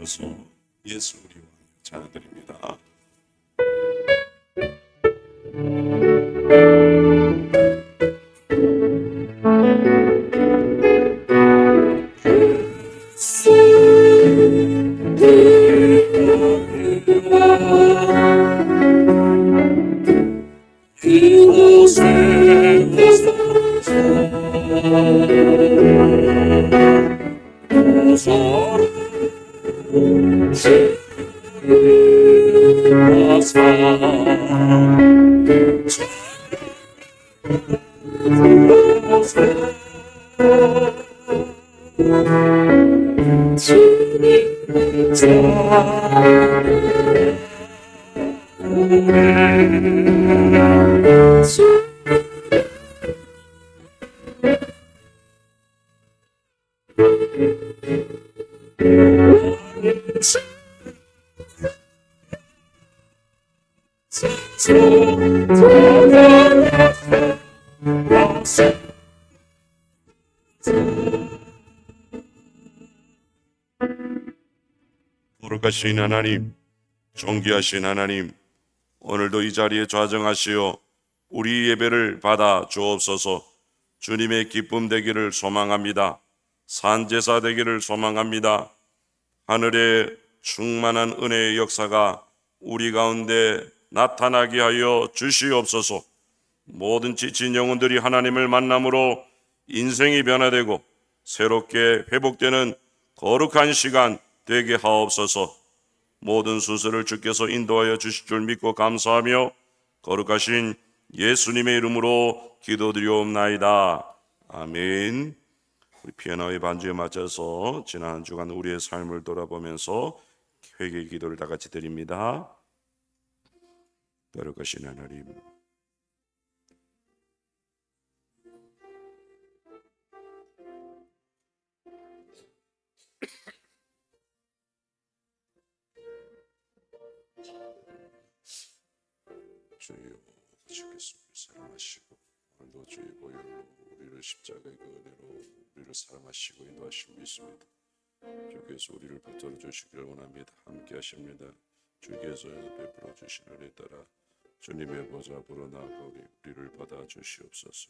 하셔서 예수 우리 왕 찬양드립니다. 거룩하신 하나님, 존귀하신 하나님, 오늘도 이 자리에 좌정하시어 우리 예배를 받아 주옵소서. 주님의 기쁨 되기를 소망합니다. 산제사 되기를 소망합니다. 하늘의 충만한 은혜의 역사가 우리 가운데 나타나게 하여 주시옵소서. 모든 지친 영혼들이 하나님을 만남으로 인생이 변화되고 새롭게 회복되는 거룩한 시간 되게 하옵소서. 모든 수술을 주께서 인도하여 주실 줄 믿고 감사하며 거룩하신 예수님의 이름으로 기도드리옵나이다. 아멘. 우리 피아노의 반주에 맞춰서 지난 한 주간 우리의 삶을 돌아보면서 회개 기도를 다 같이 드립니다. 거룩하신 하나님, 주여, 주께서 우리를 사랑하시고 오늘도 주의 보혈로 우리를 십자가의 그 은혜로 우리를 사랑하시고 인도하시고 있습니다. 주께서 우리를 붙들어 주시기를 원합니다. 함께 하십니다. 주께서 베풀어 주신 은혜 따라 주님의 보좌 앞으로 나아가 우리를 받아 주시옵소서.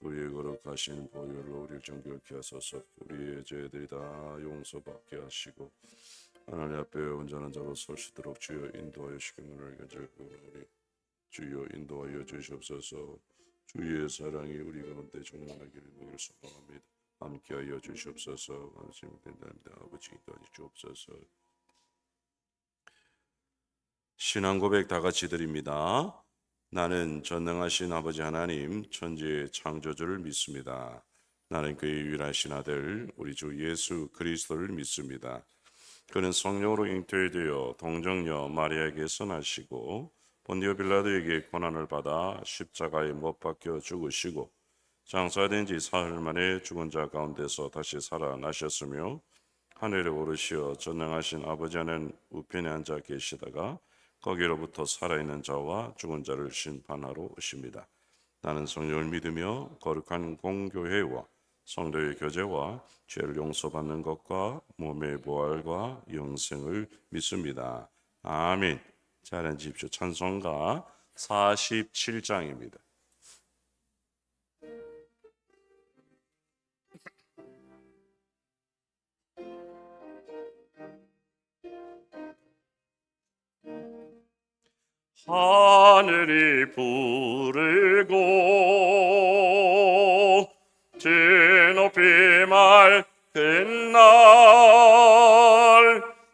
우리의 거룩하신 보혈로 우리를 정결케 하소서. 우리의 죄들이 다 용서받게 하시고 하나님 앞에 온전한 자로 설 수 있도록 주여 인도하여 주시기를 간절히 우리 주여 인도하여 주시옵소서. 주의 사랑이 우리 가운데 충만하기를 소망합니다. 함께하여 주시옵소서. 감사합니다. 아버지 인도하여 주옵소서. 신앙 고백 다 같이 드립니다. 나는 전능하신 아버지 하나님 천지의 창조주를 믿습니다. 나는 그의 유일하신 아들 우리 주 예수 그리스도를 믿습니다. 그는 성령으로 잉태되어 동정녀 마리아에게서 나시고 본디오 빌라도에게 고난을 받아 십자가에 못 박혀 죽으시고 장사된 지 사흘 만에 죽은 자 가운데서 다시 살아나셨으며 하늘에 오르시어 전능하신 아버지 하나님 우편에 앉아 계시다가 거기로부터 살아있는 자와 죽은 자를 심판하러 오십니다. 나는 성령을 믿으며 거룩한 공교회와 성도의 교제와 죄를 용서받는 것과 몸의 부활과 영생을 믿습니다. 아멘. 잘 앉으십시오. 찬송가 47장입니다. 하늘이 부르고 드높이 맑은 날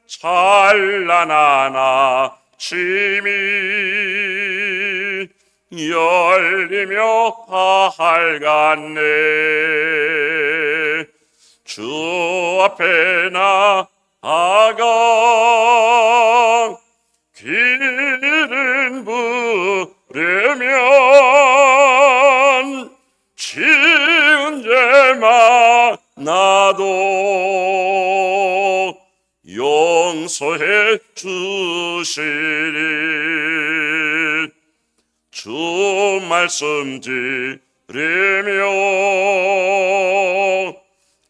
찬란한 아침이 열리며 밝았네. 주 앞에 나아가 길은 부르면 지은 죄만 나도 용서해 주시리. 주 말씀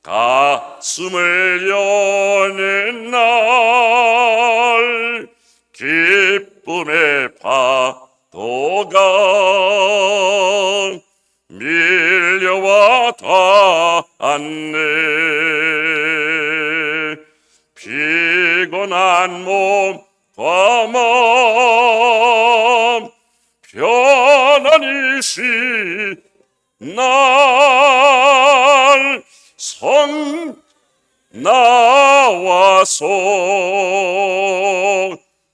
가슴을 여는 날 기쁨의 파도가 밀려와 닿았네. 피곤한 몸과 마음 편안히 날 나와서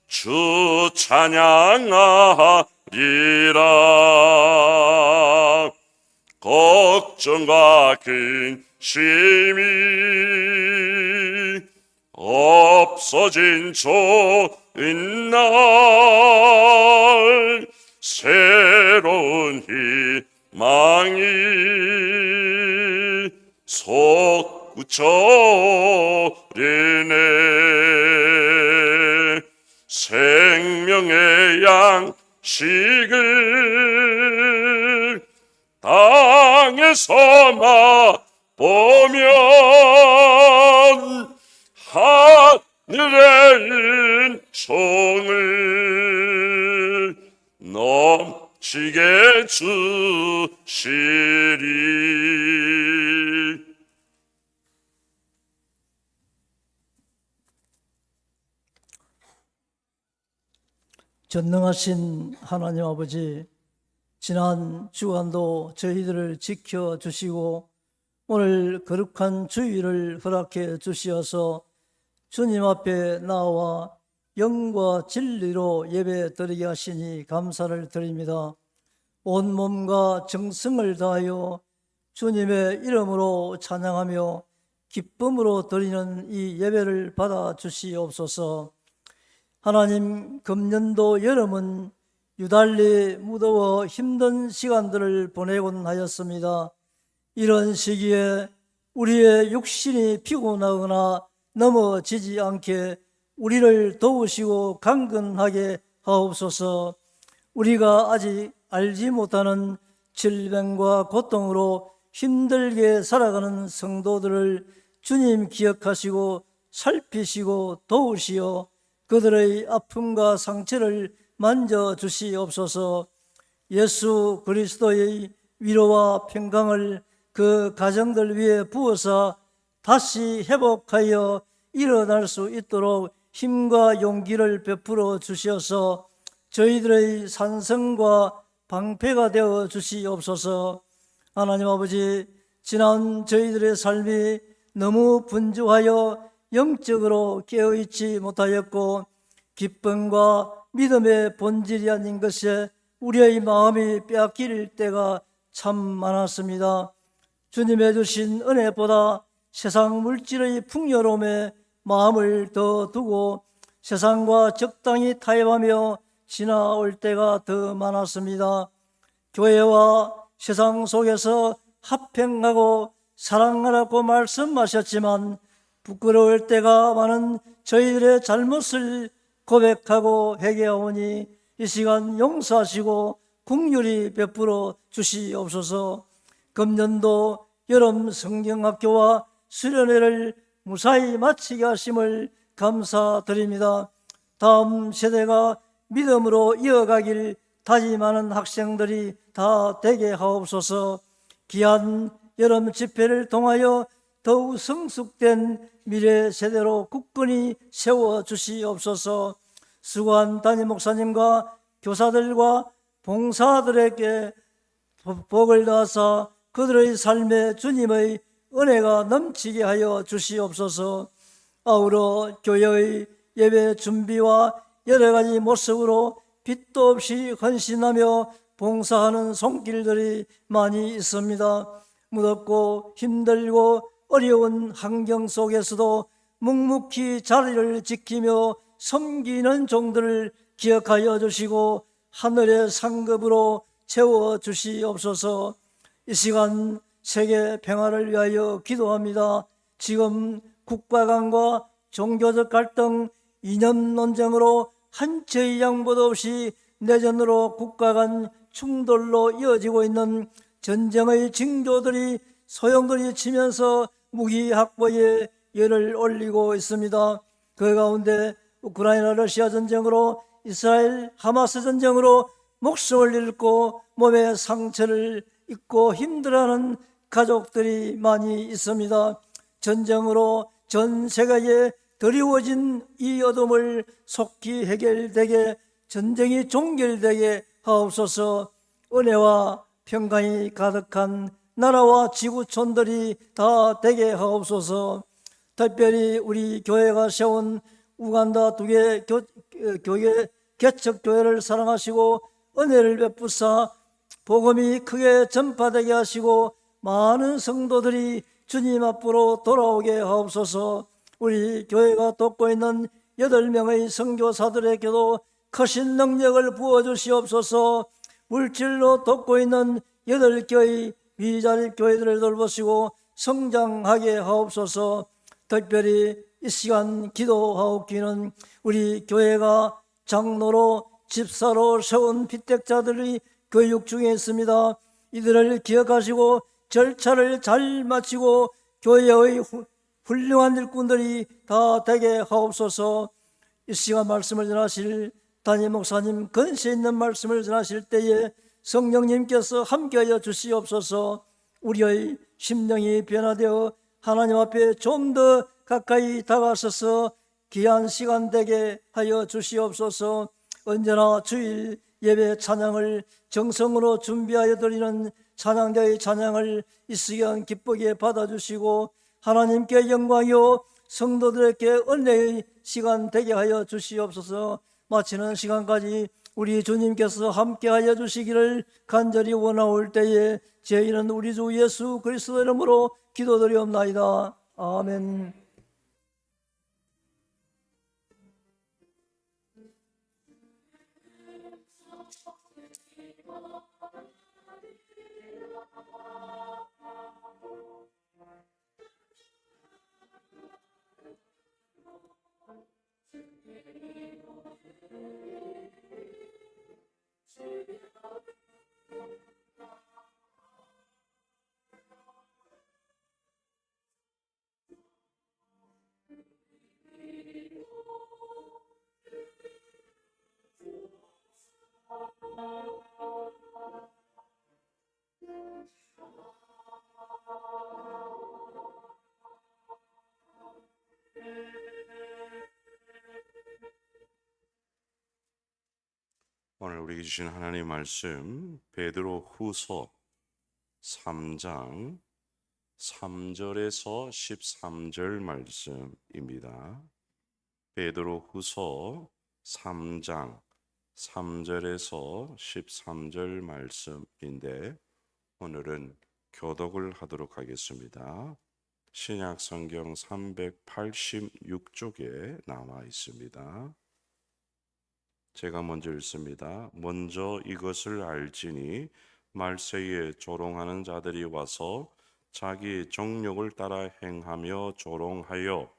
주 찬양하리라. 걱정과 근심이 없어진 좋은 날 새로운 희망이 솟구쳐리네. 생명의 양식을 땅에서 맛보면 하늘의 은총을 넘치게 주시리. 전능하신 하나님 아버지, 지난 주간도 저희들을 지켜주시고 오늘 거룩한 주일을 허락해 주시어서 주님 앞에 나와 영과 진리로 예배 드리게 하시니 감사를 드립니다. 온 몸과 정성을 다하여 주님의 이름으로 찬양하며 기쁨으로 드리는 이 예배를 받아 주시옵소서. 하나님, 금년도 여름은 유달리 무더워 힘든 시간들을 보내곤 하였습니다. 이런 시기에 우리의 육신이 피곤하거나 넘어지지 않게 우리를 도우시고 강건하게 하옵소서. 우리가 아직 알지 못하는 질병과 고통으로 힘들게 살아가는 성도들을 주님 기억하시고 살피시고 도우시어 그들의 아픔과 상처를 만져주시옵소서. 예수 그리스도의 위로와 평강을 그 가정들 위에 부어서 다시 회복하여 일어날 수 있도록 힘과 용기를 베풀어 주시어서 저희들의 산성과 방패가 되어 주시옵소서. 하나님 아버지, 지난 저희들의 삶이 너무 분주하여 영적으로 깨어있지 못하였고 기쁨과 믿음의 본질이 아닌 것에 우리의 마음이 빼앗길 때가 참 많았습니다. 주님의 주신 은혜보다 세상 물질의 풍요로움에 마음을 더 두고 세상과 적당히 타협하며 지나올 때가 더 많았습니다. 교회와 세상 속에서 합평하고 사랑하라고 말씀하셨지만 부끄러울 때가 많은 저희들의 잘못을 고백하고 회개하오니 이 시간 용서하시고 긍휼히 베풀어 주시옵소서. 금년도 여름 성경학교와 수련회를 무사히 마치게 하심을 감사드립니다. 다음 세대가 믿음으로 이어가길 다짐하는 학생들이 다 되게 하옵소서. 귀한 여름 집회를 통하여 더욱 성숙된 미래 세대로 굳건히 세워주시옵소서. 수고한 담임 목사님과 교사들과 봉사들에게 복을 다하사 그들의 삶에 주님의 은혜가 넘치게 하여 주시옵소서. 아울러 교회의 예배 준비와 여러 가지 모습으로 빛도 없이 헌신하며 봉사하는 손길들이 많이 있습니다. 무덥고 힘들고 어려운 환경 속에서도 묵묵히 자리를 지키며 섬기는 종들을 기억하여 주시고 하늘의 상급으로 채워주시옵소서. 이 시간 세계 평화를 위하여 기도합니다. 지금 국가 간과 종교적 갈등, 이념 논쟁으로 한치의 양보도 없이 내전으로 국가 간 충돌로 이어지고 있는 전쟁의 징조들이 소용돌이 치면서 무기 확보에 열을 올리고 있습니다. 그 가운데 우크라이나 러시아 전쟁으로 이스라엘 하마스 전쟁으로 목숨을 잃고 몸에 상처를 입고 힘들어하는 가족들이 많이 있습니다. 전쟁으로 전 세계에 드리워진 이 어둠을 속히 해결되게, 전쟁이 종결되게 하옵소서. 은혜와 평강이 가득한 나라와 지구촌들이 다 되게 하옵소서. 특별히 우리 교회가 세운 우간다 두개 교회 개척교회를 사랑하시고 은혜를 베푸사 복음이 크게 전파되게 하시고 많은 성도들이 주님 앞으로 돌아오게 하옵소서. 우리 교회가 돕고 있는 8명의 선교사들에게도 크신 능력을 부어주시옵소서. 물질로 돕고 있는 8개의 위자립 교회들을 돌보시고 성장하게 하옵소서. 특별히 이 시간 기도하옵기는 우리 교회가 장로로 집사로 세운 피택자들이 교육 중에 있습니다. 이들을 기억하시고 절차를 잘 마치고 교회의 훌륭한 일꾼들이 다 되게 하옵소서. 이 시간 말씀을 전하실 담임 목사님 근세 있는 말씀을 전하실 때에 성령님께서 함께하여 주시옵소서. 우리의 심령이 변화되어 하나님 앞에 좀 더 가까이 다가서서 귀한 시간 되게 하여 주시옵소서. 언제나 주일 예배 찬양을 정성으로 준비하여 드리는 찬양자의 찬양을 이 시간 기쁘게 받아주시고 하나님께 영광이요 성도들에게 은혜의 시간 되게 하여 주시옵소서. 마치는 시간까지 우리 주님께서 함께하여 주시기를 간절히 원하올 때에 저희는 우리 주 예수 그리스도 이름으로 기도드리옵나이다. 아멘. 오늘 우리에게 주신 하나님의 말씀 베드로 후서 3장 3절에서 13절 말씀입니다. 베드로 후서 3장 3절에서 13절 말씀인데 오늘은 교독을 하도록 하겠습니다. 신약 성경 386쪽에 나와 있습니다. 제가 먼저 읽습니다. 먼저 이것을 알지니 말세에 조롱하는 자들이 와서 자기 정욕을 따라 행하며 조롱하여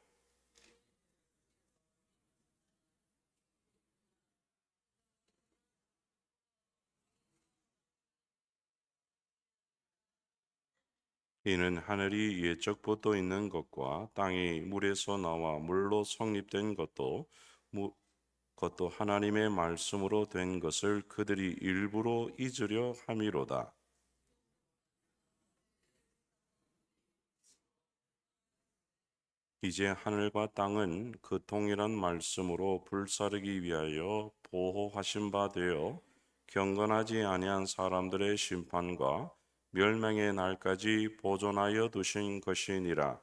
이는 하늘이 옛적부터 있는 것과 땅이 물에서 나와 물로 성립된 것도 하나님의 말씀으로 된 것을 그들이 일부러 잊으려 함이로다. 이제 하늘과 땅은 그 동일한 말씀으로 불사르기 위하여 보호하신 바 되어 경건하지 아니한 사람들의 심판과 멸망의 날까지 보존하여 두신 것이니라.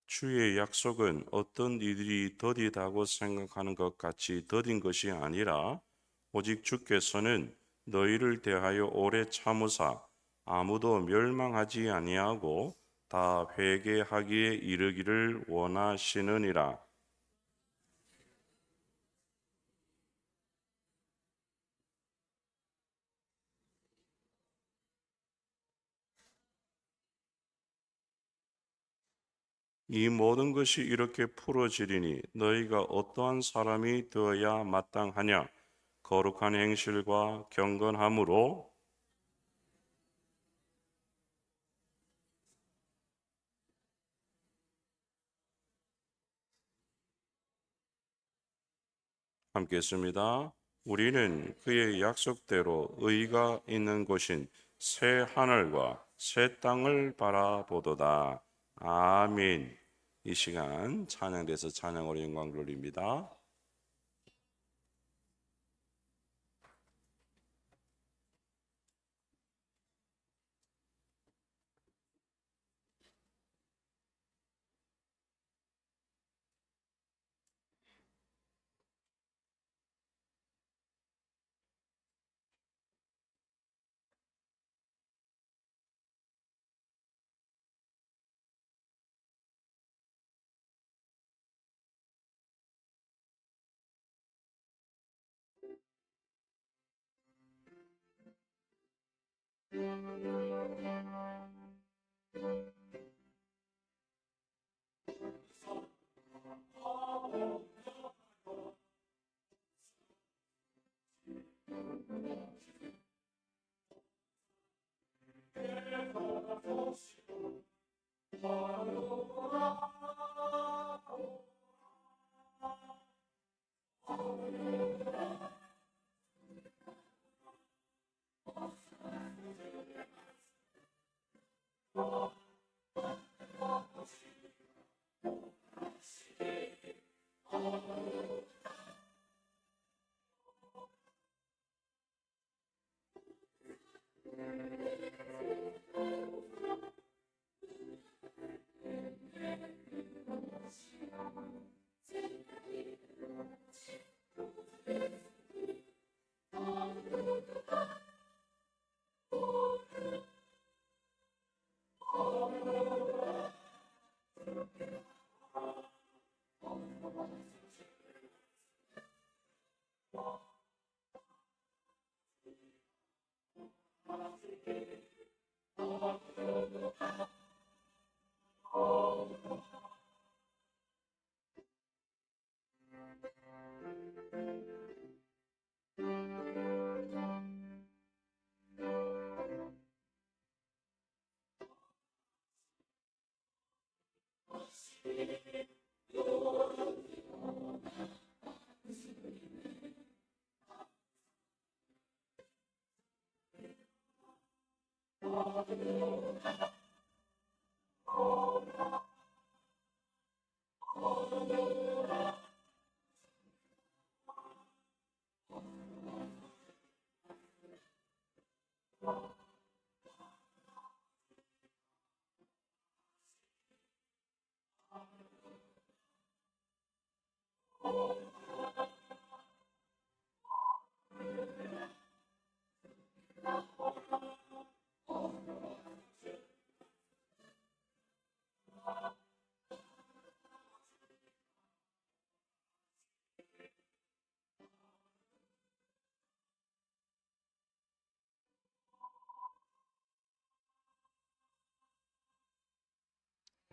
주의 약속은 어떤 이들이 더디다고 생각하는 것 같이 더딘 것이 아니라 오직 주께서는 너희를 대하여 오래 참으사 아무도 멸망하지 아니하고 다 회개하기에 이르기를 원하시느니라. 이 모든 것이 이렇게 풀어지리니 너희가 어떠한 사람이 되어야 마땅하냐? 거룩한 행실과 경건함으로 함께 했습니다. 우리는 그의 약속대로 의가 있는 곳인 새 하늘과 새 땅을 바라보도다. 아멘. 이 시간 찬양돼서 찬양으로 영광 돌립니다.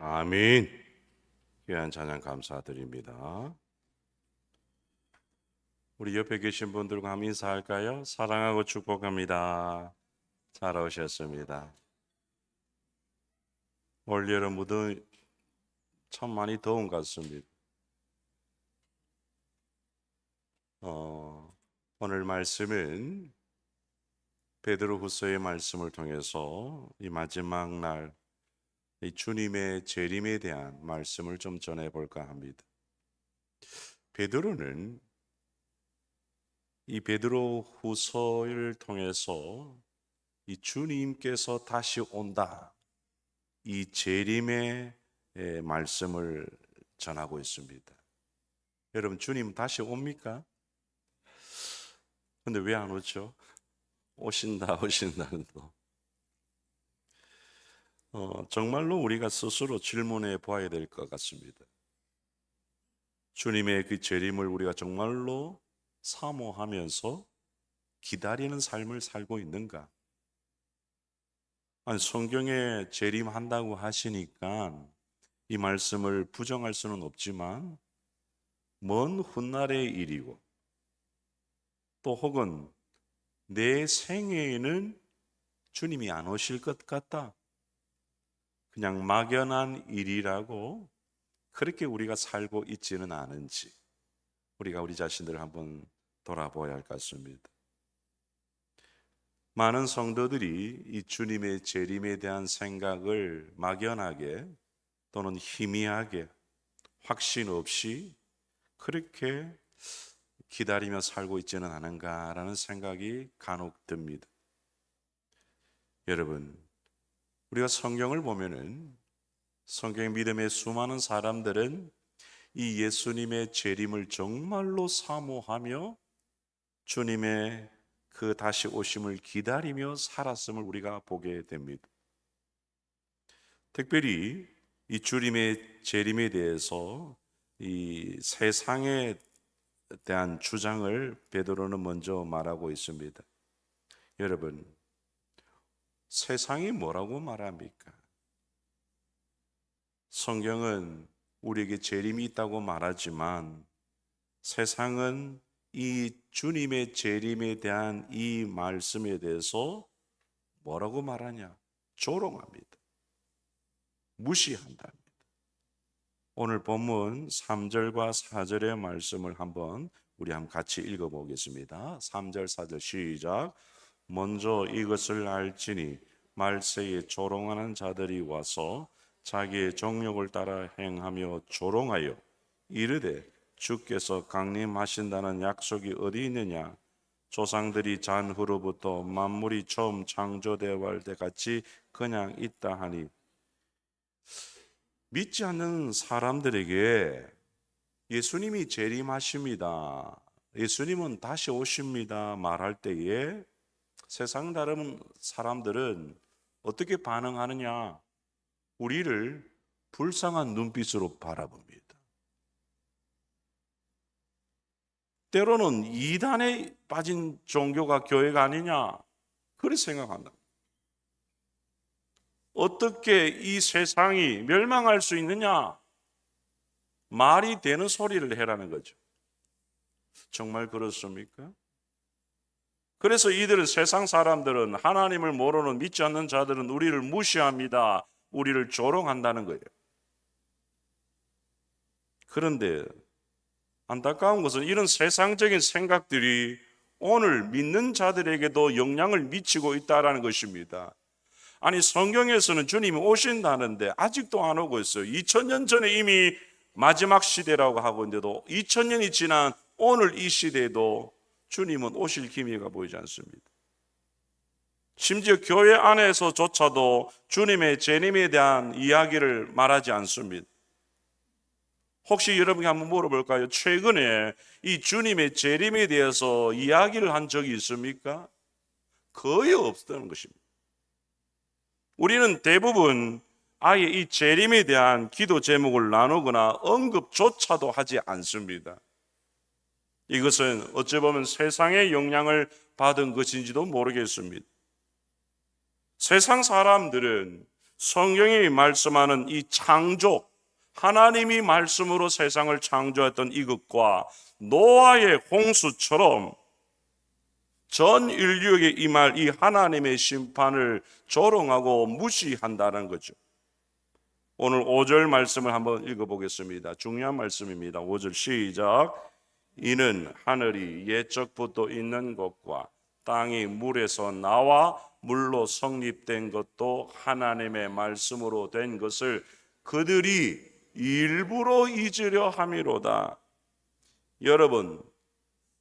아멘. 귀한 찬양 감사드립니다. 우리 옆에 계신 분들과 함께 인사할까요? 사랑하고 축복합니다. 잘 오셨습니다. 올여름 무더위 참 많이 더운 것 같습니다. 오늘 말씀은 베드로후서의 말씀을 통해서 이 마지막 날 이 주님의 재림에 대한 말씀을 좀 전해 볼까 합니다. 베드로는 이 베드로후서를 통해서 이 주님께서 다시 온다, 이 재림의 말씀을 전하고 있습니다. 여러분, 주님 다시 옵니까? 근데 왜 안 오죠? 오신다 오신다는 또 정말로 우리가 스스로 질문해 보아야 될 것 같습니다. 주님의 그 재림을 우리가 정말로 사모하면서 기다리는 삶을 살고 있는가? 아니, 성경에 재림한다고 하시니까 이 말씀을 부정할 수는 없지만 먼 훗날의 일이고 또 혹은 내 생애에는 주님이 안 오실 것 같다. 그냥 막연한 일이라고 그렇게 우리가 살고 있지는 않은지 우리가 우리 자신들을 한번 돌아보아야 할 것 같습니다. 많은 성도들이 이 주님의 재림에 대한 생각을 막연하게 또는 희미하게 확신 없이 그렇게 기다리며 살고 있지는 않은가라는 생각이 간혹 듭니다. 여러분, 우리가 성경을 보면은 성경 믿음의 수많은 사람들은 이 예수님의 재림을 정말로 사모하며 주님의 그 다시 오심을 기다리며 살았음을 우리가 보게 됩니다. 특별히 이 주님의 재림에 대해서 이 세상에 대한 주장을 베드로는 먼저 말하고 있습니다. 여러분, 세상이 뭐라고 말합니까? 성경은 우리에게 재림이 있다고 말하지만 세상은 이 주님의 재림에 대한 이 말씀에 대해서 뭐라고 말하냐? 조롱합니다. 무시한답니다. 오늘 본문 3절과 4절의 말씀을 우리 한번 같이 읽어보겠습니다. 3절 4절 시작. 먼저 이것을 알지니 말세에 조롱하는 자들이 와서 자기의 정욕을 따라 행하며 조롱하여 이르되 주께서 강림하신다는 약속이 어디 있느냐? 조상들이 잔 후로부터 만물이 처음 창조되어 때같이 그냥 있다 하니. 믿지 않는 사람들에게 예수님이 재림하십니다, 예수님은 다시 오십니다 말할 때에 세상 다른 사람들은 어떻게 반응하느냐? 우리를 불쌍한 눈빛으로 바라봅니다. 때로는 이단에 빠진 종교가 교회가 아니냐? 그렇게 생각한다. 어떻게 이 세상이 멸망할 수 있느냐? 말이 되는 소리를 해라는 거죠. 정말 그렇습니까? 그래서 이들은, 세상 사람들은, 하나님을 모르는 믿지 않는 자들은 우리를 무시합니다. 우리를 조롱한다는 거예요. 그런데 안타까운 것은 이런 세상적인 생각들이 오늘 믿는 자들에게도 영향을 미치고 있다는 것입니다. 아니, 성경에서는 주님이 오신다는데 아직도 안 오고 있어요. 2000년 전에 이미 마지막 시대라고 하고 있는데도 2000년이 지난 오늘 이 시대에도 주님은 오실 기미가 보이지 않습니다. 심지어 교회 안에서조차도 주님의 재림에 대한 이야기를 말하지 않습니다. 혹시 여러분이 한번 물어볼까요? 최근에 이 주님의 재림에 대해서 이야기를 한 적이 있습니까? 거의 없다는 것입니다. 우리는 대부분 아예 이 재림에 대한 기도 제목을 나누거나 언급조차도 하지 않습니다. 이것은 어찌 보면 세상의 영향을 받은 것인지도 모르겠습니다. 세상 사람들은 성경이 말씀하는 이 창조, 하나님이 말씀으로 세상을 창조했던 이것과 노아의 홍수처럼 전 인류에게 임할 이 하나님의 심판을 조롱하고 무시한다는 거죠. 오늘 5절 말씀을 한번 읽어보겠습니다. 중요한 말씀입니다. 5절 시작. 이는 하늘이 옛적부터 있는 것과 땅이 물에서 나와 물로 성립된 것도 하나님의 말씀으로 된 것을 그들이 일부러 잊으려 함이로다. 여러분,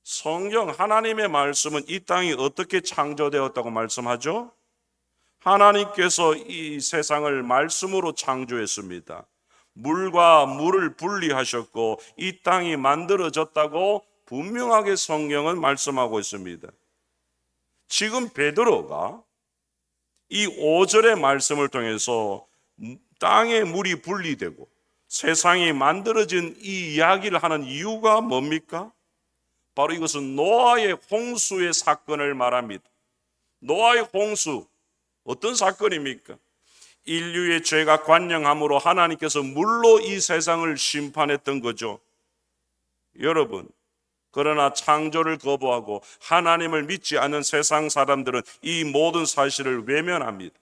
성경 하나님의 말씀은 이 땅이 어떻게 창조되었다고 말씀하죠? 하나님께서 이 세상을 말씀으로 창조했습니다. 물과 물을 분리하셨고 이 땅이 만들어졌다고 분명하게 성경은 말씀하고 있습니다. 지금 베드로가 이 5절의 말씀을 통해서 땅의 물이 분리되고 세상이 만들어진 이 이야기를 하는 이유가 뭡니까? 바로 이것은 노아의 홍수의 사건을 말합니다. 노아의 홍수, 어떤 사건입니까? 인류의 죄가 관영함으로 하나님께서 물로 이 세상을 심판했던 거죠. 여러분, 그러나 창조를 거부하고 하나님을 믿지 않는 세상 사람들은 이 모든 사실을 외면합니다.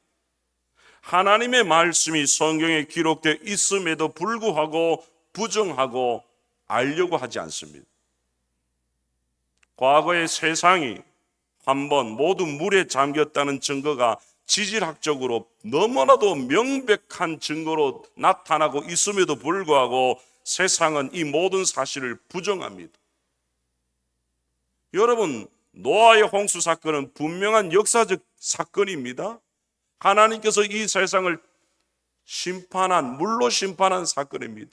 하나님의 말씀이 성경에 기록되어 있음에도 불구하고 부정하고 알려고 하지 않습니다. 과거의 세상이 한번 모두 물에 잠겼다는 증거가 지질학적으로 너무나도 명백한 증거로 나타나고 있음에도 불구하고 세상은 이 모든 사실을 부정합니다. 여러분, 노아의 홍수 사건은 분명한 역사적 사건입니다. 하나님께서 이 세상을 물로 심판한 사건입니다.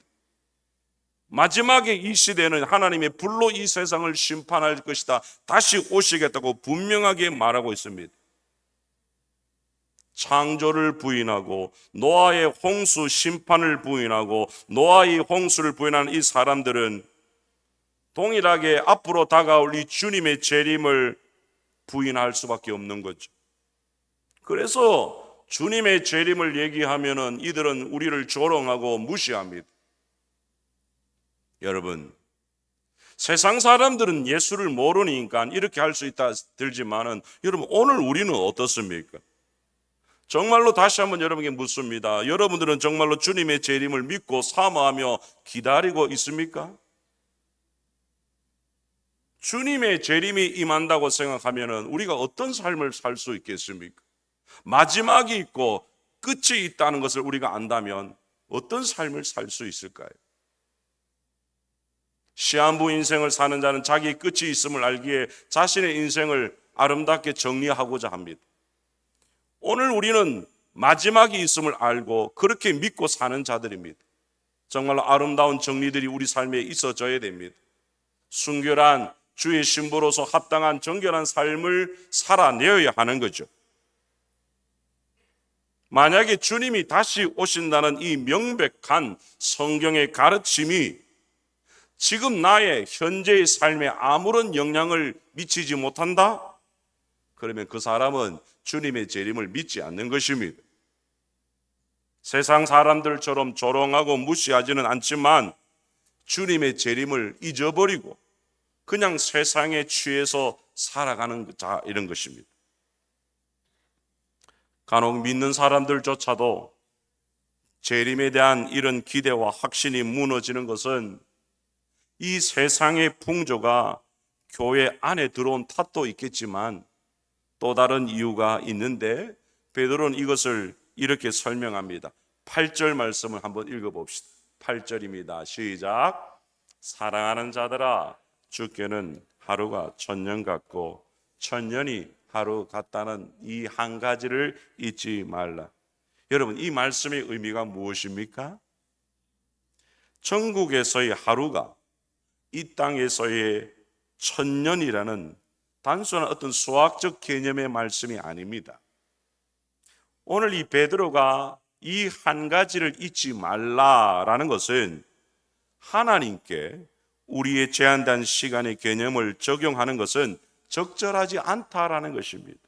마지막에 이 시대는 하나님의 불로 이 세상을 심판할 것이다, 다시 오시겠다고 분명하게 말하고 있습니다. 창조를 부인하고 노아의 홍수 심판을 부인하고 노아의 홍수를 부인하는 이 사람들은 동일하게 앞으로 다가올 이 주님의 재림을 부인할 수밖에 없는 거죠. 그래서 주님의 재림을 얘기하면은 이들은 우리를 조롱하고 무시합니다. 여러분, 세상 사람들은 예수를 모르니까 이렇게 할 수 있다 들지만은 여러분, 오늘 우리는 어떻습니까? 정말로 다시 한번 여러분에게 묻습니다. 여러분들은 정말로 주님의 재림을 믿고 사모하며 기다리고 있습니까? 주님의 재림이 임한다고 생각하면 우리가 어떤 삶을 살 수 있겠습니까? 마지막이 있고 끝이 있다는 것을 우리가 안다면 어떤 삶을 살 수 있을까요? 시한부 인생을 사는 자는 자기 끝이 있음을 알기에 자신의 인생을 아름답게 정리하고자 합니다. 오늘 우리는 마지막이 있음을 알고 그렇게 믿고 사는 자들입니다. 정말로 아름다운 정리들이 우리 삶에 있어져야 됩니다. 순결한 주의 신부로서 합당한 정결한 삶을 살아내어야 하는 거죠. 만약에 주님이 다시 오신다는 이 명백한 성경의 가르침이 지금 나의 현재의 삶에 아무런 영향을 미치지 못한다? 그러면 그 사람은 주님의 재림을 믿지 않는 것입니다. 세상 사람들처럼 조롱하고 무시하지는 않지만 주님의 재림을 잊어버리고 그냥 세상에 취해서 살아가는 자, 이런 것입니다. 간혹 믿는 사람들조차도 재림에 대한 이런 기대와 확신이 무너지는 것은 이 세상의 풍조가 교회 안에 들어온 탓도 있겠지만 또 다른 이유가 있는데 베드로는 이것을 이렇게 설명합니다. 8절 말씀을 한번 읽어봅시다. 8절입니다. 시작. 사랑하는 자들아, 주께는 하루가 천년 같고 천년이 하루 같다는 이 한 가지를 잊지 말라. 여러분, 이 말씀의 의미가 무엇입니까? 천국에서의 하루가 이 땅에서의 천년이라는 단순한 어떤 수학적 개념의 말씀이 아닙니다. 오늘 이 베드로가 이 한 가지를 잊지 말라라는 것은 하나님께 우리의 제한된 시간의 개념을 적용하는 것은 적절하지 않다라는 것입니다.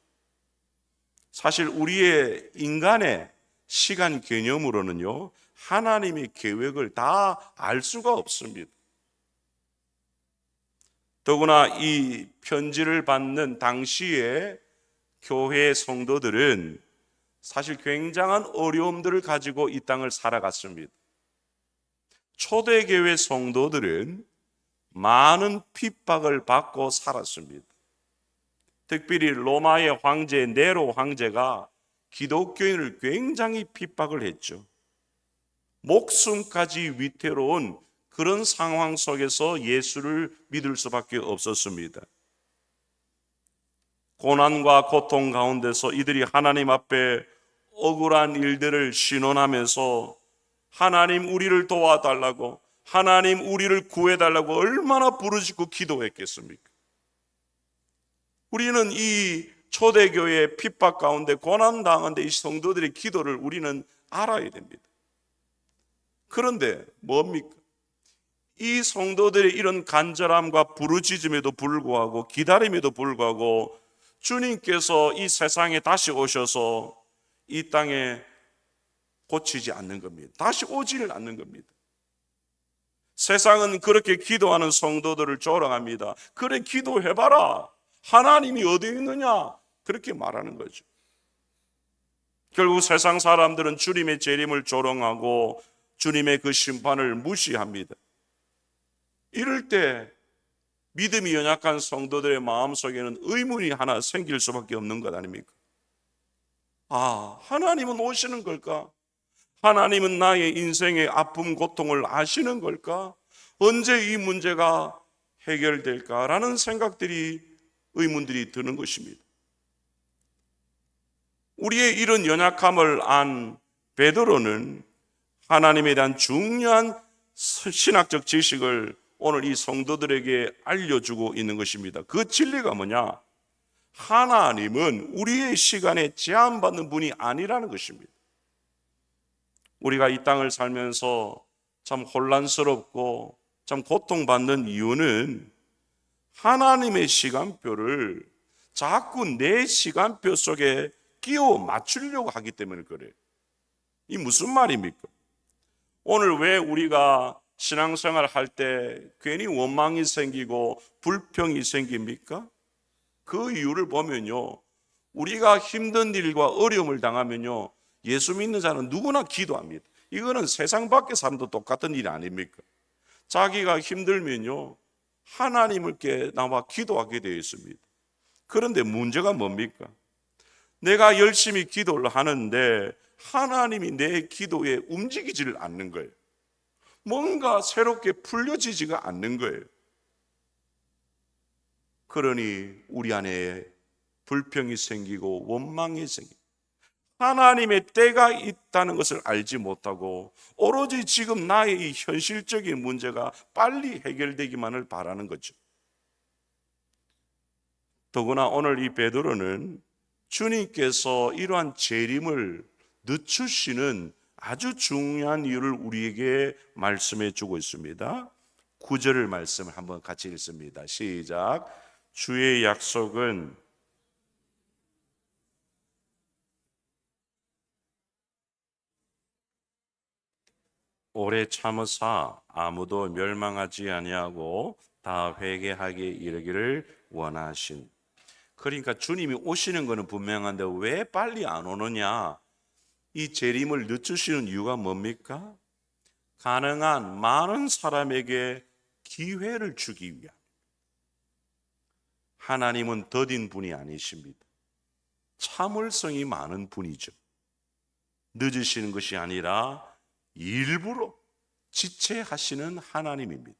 사실 우리의 인간의 시간 개념으로는요, 하나님의 계획을 다 알 수가 없습니다. 더구나 이 편지를 받는 당시에 교회 성도들은 사실 굉장한 어려움들을 가지고 이 땅을 살아갔습니다. 초대교회 성도들은 많은 핍박을 받고 살았습니다. 특별히 로마의 황제 네로 황제가 기독교인을 굉장히 핍박을 했죠. 목숨까지 위태로운 그런 상황 속에서 예수를 믿을 수밖에 없었습니다. 고난과 고통 가운데서 이들이 하나님 앞에 억울한 일들을 신원하면서 하나님 우리를 도와달라고, 하나님 우리를 구해달라고 얼마나 부르짖고 기도했겠습니까? 우리는 이 초대교회의 핍박 가운데 고난당한 데 이 성도들의 기도를 우리는 알아야 됩니다. 그런데 뭡니까? 이 성도들의 이런 간절함과 부르짖음에도 불구하고 기다림에도 불구하고 주님께서 이 세상에 다시 오셔서 이 땅에 고치지 않는 겁니다. 다시 오지를 않는 겁니다. 세상은 그렇게 기도하는 성도들을 조롱합니다. 그래, 기도해봐라. 하나님이 어디 있느냐? 그렇게 말하는 거죠. 결국 세상 사람들은 주님의 재림을 조롱하고 주님의 그 심판을 무시합니다. 이럴 때 믿음이 연약한 성도들의 마음속에는 의문이 하나 생길 수밖에 없는 것 아닙니까? 아, 하나님은 오시는 걸까? 하나님은 나의 인생의 아픔, 고통을 아시는 걸까? 언제 이 문제가 해결될까라는 생각들이, 의문들이 드는 것입니다. 우리의 이런 연약함을 안 베드로는 하나님에 대한 중요한 신학적 지식을 오늘 이 성도들에게 알려주고 있는 것입니다. 그 진리가 뭐냐? 하나님은 우리의 시간에 제한받는 분이 아니라는 것입니다. 우리가 이 땅을 살면서 참 혼란스럽고 참 고통받는 이유는 하나님의 시간표를 자꾸 내 시간표 속에 끼워 맞추려고 하기 때문에 그래요. 이 무슨 말입니까? 오늘 왜 우리가 신앙생활 할 때 괜히 원망이 생기고 불평이 생깁니까? 그 이유를 보면요, 우리가 힘든 일과 어려움을 당하면요, 예수 믿는 자는 누구나 기도합니다. 이거는 세상 밖의 사람도 똑같은 일 아닙니까? 자기가 힘들면요, 하나님께 나와 기도하게 되어 있습니다. 그런데 문제가 뭡니까? 내가 열심히 기도를 하는데 하나님이 내 기도에 움직이지를 않는 거예요. 뭔가 새롭게 풀려지지가 않는 거예요. 그러니 우리 안에 불평이 생기고 원망이 생기고 하나님의 때가 있다는 것을 알지 못하고 오로지 지금 나의 이 현실적인 문제가 빨리 해결되기만을 바라는 거죠. 더구나 오늘 이 베드로는 주님께서 이러한 재림을 늦추시는 아주 중요한 이유를 우리에게 말씀해 주고 있습니다. 9절 말씀을 한번 같이 읽습니다. 시작. 주의 약속은 오래 참으사 아무도 멸망하지 아니하고 다 회개하게 이르기를 원하신. 그러니까 주님이 오시는 것은 분명한데 왜 빨리 안 오느냐? 이 재림을 늦추시는 이유가 뭡니까? 가능한 많은 사람에게 기회를 주기 위함. 하나님은 더딘 분이 아니십니다. 참을성이 많은 분이죠. 늦으시는 것이 아니라 일부러 지체하시는 하나님입니다.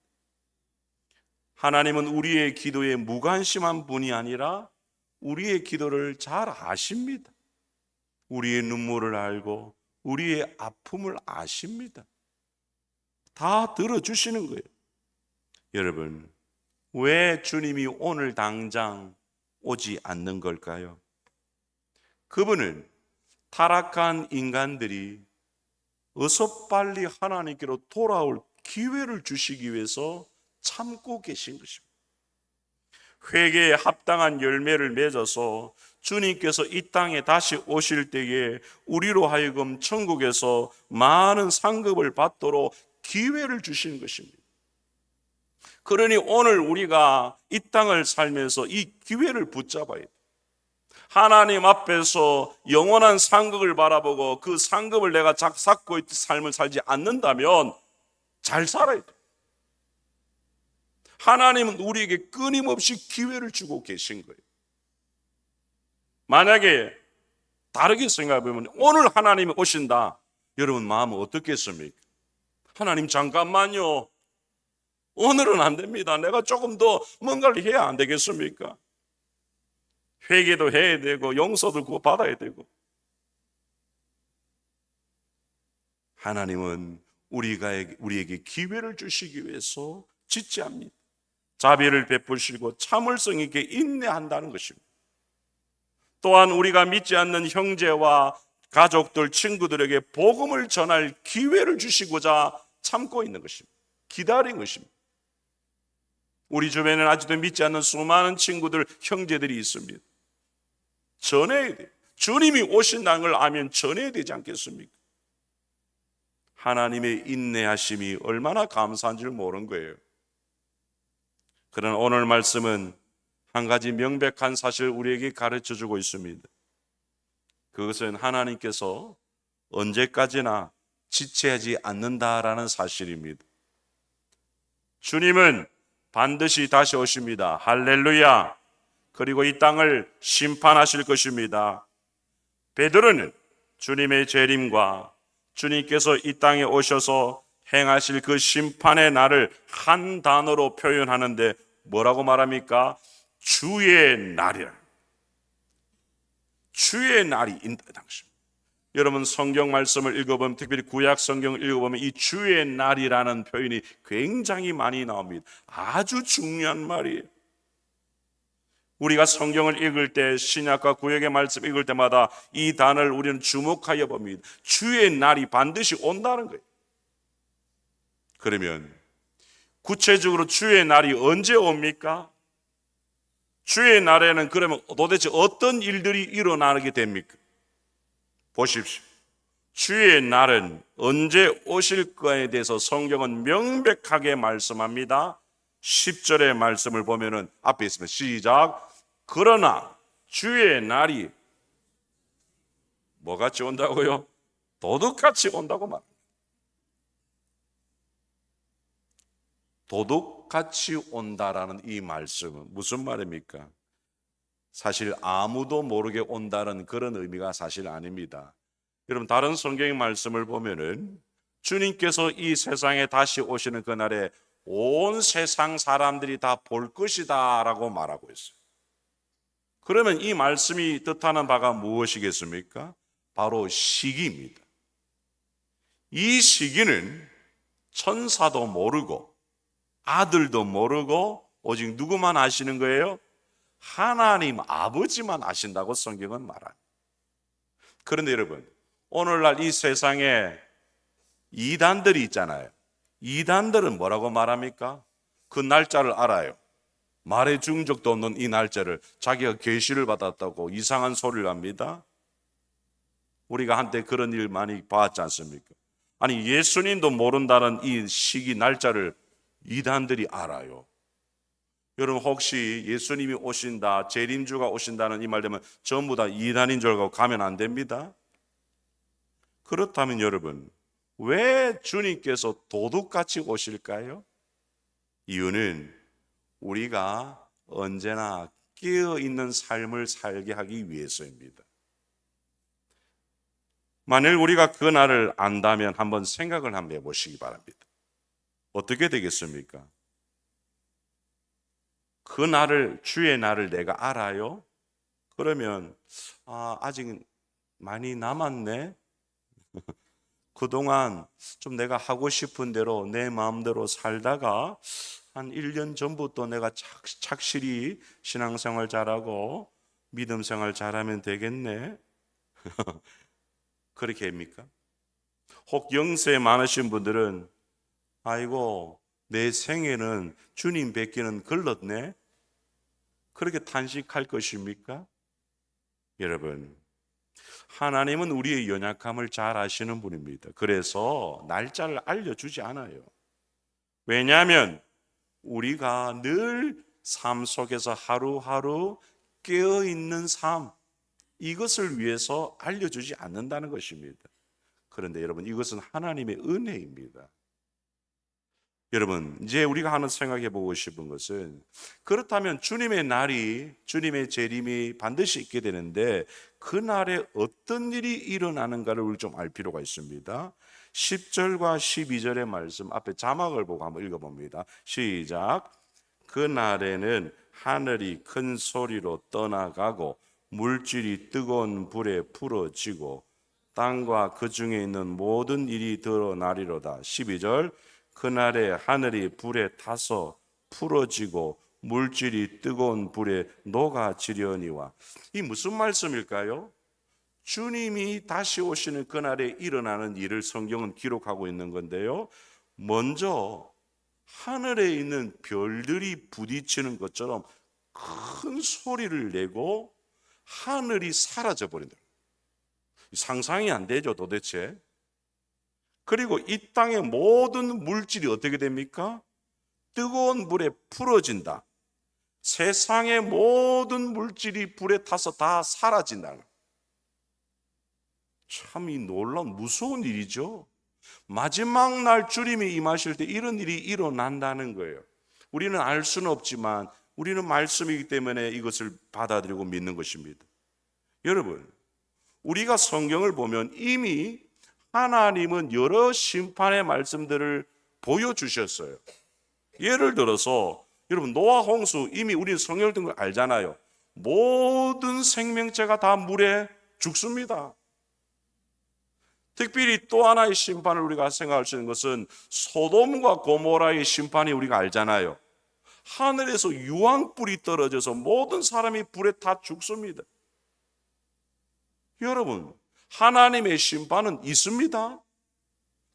하나님은 우리의 기도에 무관심한 분이 아니라 우리의 기도를 잘 아십니다. 우리의 눈물을 알고 우리의 아픔을 아십니다. 다 들어주시는 거예요. 여러분, 왜 주님이 오늘 당장 오지 않는 걸까요? 그분은 타락한 인간들이 어서 빨리 하나님께로 돌아올 기회를 주시기 위해서 참고 계신 것입니다. 회개에 합당한 열매를 맺어서 주님께서 이 땅에 다시 오실 때에 우리로 하여금 천국에서 많은 상급을 받도록 기회를 주시는 것입니다. 그러니 오늘 우리가 이 땅을 살면서 이 기회를 붙잡아야 돼요. 하나님 앞에서 영원한 상급을 바라보고 그 상급을 내가 잡고 삶을 살지 않는다면 잘 살아야 돼요. 하나님은 우리에게 끊임없이 기회를 주고 계신 거예요. 만약에 다르게 생각해보면 오늘 하나님이 오신다. 여러분 마음은 어떻겠습니까? 하나님 잠깐만요. 오늘은 안 됩니다. 내가 조금 더 뭔가를 해야 안 되겠습니까? 회개도 해야 되고 용서도 구워 받아야 되고. 하나님은 우리에게 기회를 주시기 위해서 지체합니다. 자비를 베푸시고 참을성 있게 인내한다는 것입니다. 또한 우리가 믿지 않는 형제와 가족들, 친구들에게 복음을 전할 기회를 주시고자 참고 있는 것입니다. 기다린 것입니다. 우리 주변에는 아직도 믿지 않는 수많은 친구들, 형제들이 있습니다. 전해야 돼요. 주님이 오신다는 걸 알면 전해야 되지 않겠습니까? 하나님의 인내하심이 얼마나 감사한 줄 모르는 거예요. 그러나 오늘 말씀은 한 가지 명백한 사실을 우리에게 가르쳐 주고 있습니다. 그것은 하나님께서 언제까지나 지체하지 않는다라는 사실입니다. 주님은 반드시 다시 오십니다. 할렐루야. 그리고 이 땅을 심판하실 것입니다. 베드로는 주님의 재림과 주님께서 이 땅에 오셔서 행하실 그 심판의 날을 한 단어로 표현하는데 뭐라고 말합니까? 주의 날이라. 주의 날이 인다 당시. 여러분 성경 말씀을 읽어보면, 특별히 구약 성경을 읽어보면 이 주의 날이라는 표현이 굉장히 많이 나옵니다. 아주 중요한 말이에요. 우리가 성경을 읽을 때, 신약과 구약의 말씀 읽을 때마다 이 단어를 우리는 주목하여 봅니다. 주의 날이 반드시 온다는 거예요. 그러면 구체적으로 주의 날이 언제 옵니까? 주의 날에는 그러면 도대체 어떤 일들이 일어나게 됩니까? 보십시오. 주의 날은 언제 오실 거에 대해서 성경은 명백하게 말씀합니다. 10절의 말씀을 보면은 앞에 있으면 시작. 그러나 주의 날이 뭐같이 온다고요? 도둑같이 온다고 말합니다. 도둑같이 온다라는 이 말씀은 무슨 말입니까? 사실 아무도 모르게 온다는 그런 의미가 사실 아닙니다. 여러분 다른 성경의 말씀을 보면은 주님께서 이 세상에 다시 오시는 그날에 온 세상 사람들이 다 볼 것이다 라고 말하고 있어요. 그러면 이 말씀이 뜻하는 바가 무엇이겠습니까? 바로 시기입니다. 이 시기는 천사도 모르고 아들도 모르고 오직 누구만 아시는 거예요? 하나님 아버지만 아신다고 성경은 말합니다. 그런데 여러분, 오늘날 이 세상에 이단들이 있잖아요. 이단들은 뭐라고 말합니까? 그 날짜를 알아요. 말해준 적도 없는 이 날짜를 자기가 계시를 받았다고 이상한 소리를 합니다. 우리가 한때 그런 일 많이 봤지 않습니까? 아니 예수님도 모른다는 이 시기 날짜를 이단들이 알아요. 여러분 혹시 예수님이 오신다, 재림주가 오신다는 이 말 되면 전부 다 이단인 줄 알고 가면 안 됩니다. 그렇다면 여러분 왜 주님께서 도둑같이 오실까요? 이유는 우리가 언제나 깨어있는 삶을 살게 하기 위해서입니다. 만일 우리가 그 날을 안다면 한번 생각을 한번 해보시기 바랍니다. 어떻게 되겠습니까? 그 날을, 주의 날을 내가 알아요? 그러면 아직 많이 남았네. 그동안 좀 내가 하고 싶은 대로 내 마음대로 살다가 한 1년 전부터 내가 착실히 신앙생활 잘하고 믿음생활 잘하면 되겠네. 그렇게 합니까? 혹 영세 많으신 분들은 아이고 내 생애는 주님 뵙기는 걸렀네. 그렇게 탄식할 것입니까? 여러분 하나님은 우리의 연약함을 잘 아시는 분입니다. 그래서 날짜를 알려주지 않아요. 왜냐하면 우리가 늘 삶 속에서 하루하루 깨어있는 삶, 이것을 위해서 알려주지 않는다는 것입니다. 그런데 여러분 이것은 하나님의 은혜입니다. 여러분 이제 우리가 하나 생각해 보고 싶은 것은 그렇다면 주님의 날이, 주님의 재림이 반드시 있게 되는데 그 날에 어떤 일이 일어나는가를 우리 좀 알 필요가 있습니다. 10절과 12절의 말씀 앞에 자막을 보고 한번 읽어봅니다. 시작. 그 날에는 하늘이 큰 소리로 떠나가고 물질이 뜨거운 불에 풀어지고 땅과 그 중에 있는 모든 일이 드러나리로다. 12절. 그날에 하늘이 불에 타서 풀어지고 물질이 뜨거운 불에 녹아지려니와. 이 무슨 말씀일까요? 주님이 다시 오시는 그날에 일어나는 일을 성경은 기록하고 있는 건데요. 먼저 하늘에 있는 별들이 부딪히는 것처럼 큰 소리를 내고 하늘이 사라져 버린다. 상상이 안 되죠, 도대체. 그리고 이 땅의 모든 물질이 어떻게 됩니까? 뜨거운 물에 풀어진다. 세상의 모든 물질이 불에 타서 다 사라진다는, 참 이 놀라운 무서운 일이죠. 마지막 날 주님이 임하실 때 이런 일이 일어난다는 거예요. 우리는 알 수는 없지만 우리는 말씀이기 때문에 이것을 받아들이고 믿는 것입니다. 여러분, 우리가 성경을 보면 이미 하나님은 여러 심판의 말씀들을 보여주셨어요. 예를 들어서 여러분, 노아 홍수, 이미 우리는 성경을 든 걸 알잖아요. 모든 생명체가 다 물에 죽습니다. 특별히 또 하나의 심판을 우리가 생각할 수 있는 것은 소돔과 고모라의 심판이 우리가 알잖아요. 하늘에서 유황불이 떨어져서 모든 사람이 불에 다 죽습니다. 여러분, 하나님의 심판은 있습니다.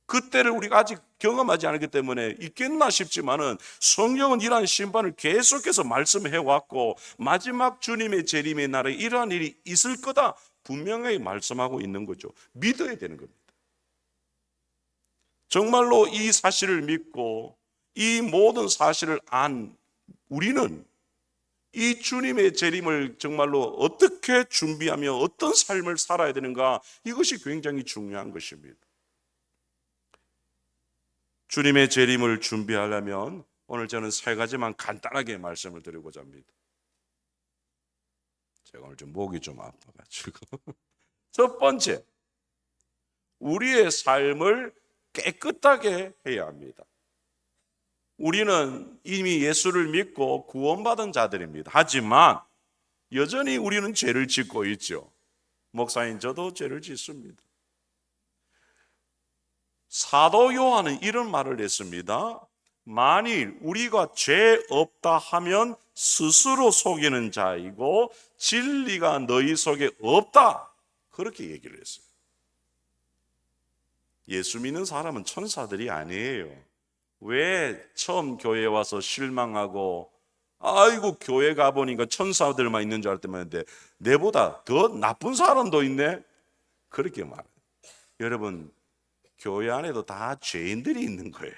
그때를 우리가 아직 경험하지 않았기 때문에 있겠나 싶지만은 성경은 이러한 심판을 계속해서 말씀해 왔고 마지막 주님의 재림의 날에 이러한 일이 있을 거다 분명하게 말씀하고 있는 거죠. 믿어야 되는 겁니다. 정말로 이 사실을 믿고 이 모든 사실을 안 우리는 이 주님의 재림을 정말로 어떻게 준비하며 어떤 삶을 살아야 되는가, 이것이 굉장히 중요한 것입니다. 주님의 재림을 준비하려면 오늘 저는 세 가지만 간단하게 말씀을 드리고자 합니다. 제가 오늘 좀 목이 좀 아파가지고 첫 번째, 우리의 삶을 깨끗하게 해야 합니다. 우리는 이미 예수를 믿고 구원받은 자들입니다. 하지만 여전히 우리는 죄를 짓고 있죠. 목사인 저도 죄를 짓습니다. 사도 요한은 이런 말을 했습니다. 만일 우리가 죄 없다 하면 스스로 속이는 자이고 진리가 너희 속에 없다, 그렇게 얘기를 했어요. 예수 믿는 사람은 천사들이 아니에요. 왜 처음 교회에 와서 실망하고 아이고 교회 가보니까 천사들만 있는 줄 알았더니 내보다 더 나쁜 사람도 있네, 그렇게 말해요. 여러분, 교회 안에도 다 죄인들이 있는 거예요.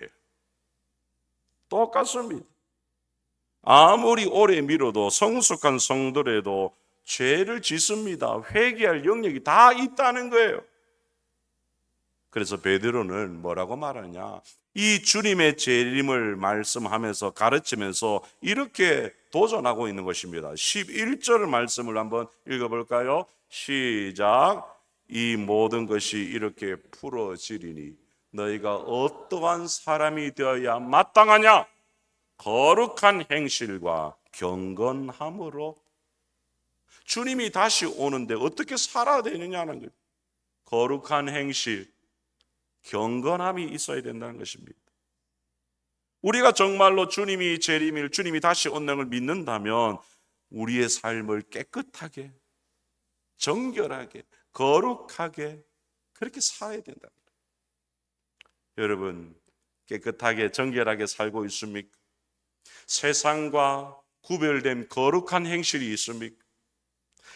똑같습니다. 아무리 오래 미뤄도 성숙한 성도라도 죄를 짓습니다. 회개할 영역이 다 있다는 거예요. 그래서 베드로는 뭐라고 말하냐, 이 주님의 재림을 말씀하면서 가르치면서 이렇게 도전하고 있는 것입니다. 11절 말씀을 한번 읽어볼까요? 시작. 이 모든 것이 이렇게 풀어지리니 너희가 어떠한 사람이 되어야 마땅하냐? 거룩한 행실과 경건함으로. 주님이 다시 오는데 어떻게 살아야 되느냐는 거예요. 거룩한 행실, 경건함이 있어야 된다는 것입니다. 우리가 정말로 주님이 재림일, 주님이 다시 온다는 걸 믿는다면 우리의 삶을 깨끗하게, 정결하게, 거룩하게 그렇게 살아야 된다. 여러분, 깨끗하게 정결하게 살고 있습니까? 세상과 구별된 거룩한 행실이 있습니까?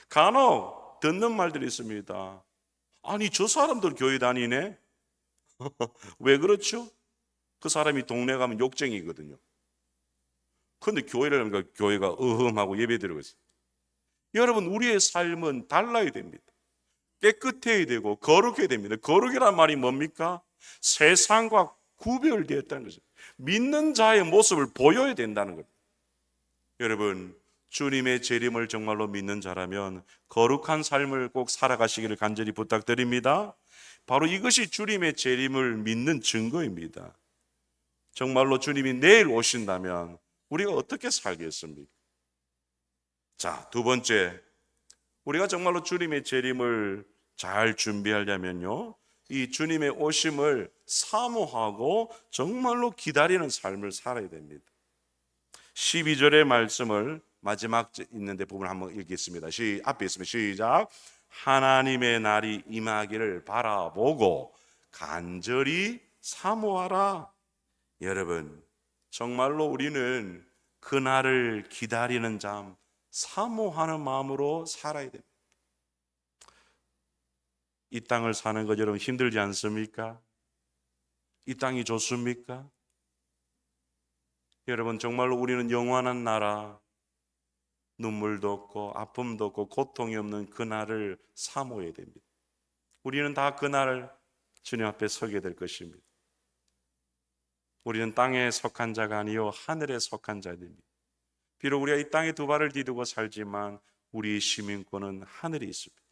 간혹 듣는 말들이 있습니다. 아니, 저 사람들 교회 다니네? 왜 그렇죠? 그 사람이 동네 가면 욕쟁이거든요. 그런데 교회를 가니까 교회가 어흠하고 예배드리고 있어요. 여러분, 우리의 삶은 달라야 됩니다. 깨끗해야 되고 거룩해야 됩니다. 거룩이란 말이 뭡니까? 세상과 구별되었다는 거죠. 믿는 자의 모습을 보여야 된다는 겁니다. 여러분, 주님의 재림을 정말로 믿는 자라면 거룩한 삶을 꼭 살아가시기를 간절히 부탁드립니다. 바로 이것이 주님의 재림을 믿는 증거입니다. 정말로 주님이 내일 오신다면 우리가 어떻게 살겠습니까? 자, 두 번째, 우리가 정말로 주님의 재림을 잘 준비하려면요, 이 주님의 오심을 사모하고 정말로 기다리는 삶을 살아야 됩니다. 12절의 말씀을 마지막 있는데 부분 한번 읽겠습니다. 앞에 있으면 시작. 하나님의 날이 임하기를 바라보고 간절히 사모하라. 여러분, 정말로 우리는 그 날을 기다리는 잠, 사모하는 마음으로 살아야 됩니다. 이 땅을 사는 것 여러분 힘들지 않습니까? 이 땅이 좋습니까? 여러분, 정말로 우리는 영원한 나라, 눈물도 없고 아픔도 없고 고통이 없는 그날을 사모해야 됩니다. 우리는 다 그날 주님 앞에 서게 될 것입니다. 우리는 땅에 속한 자가 아니요 하늘에 속한 자입니다. 비록 우리가 이 땅에 두 발을 디두고 살지만 우리 시민권은 하늘에 있습니다.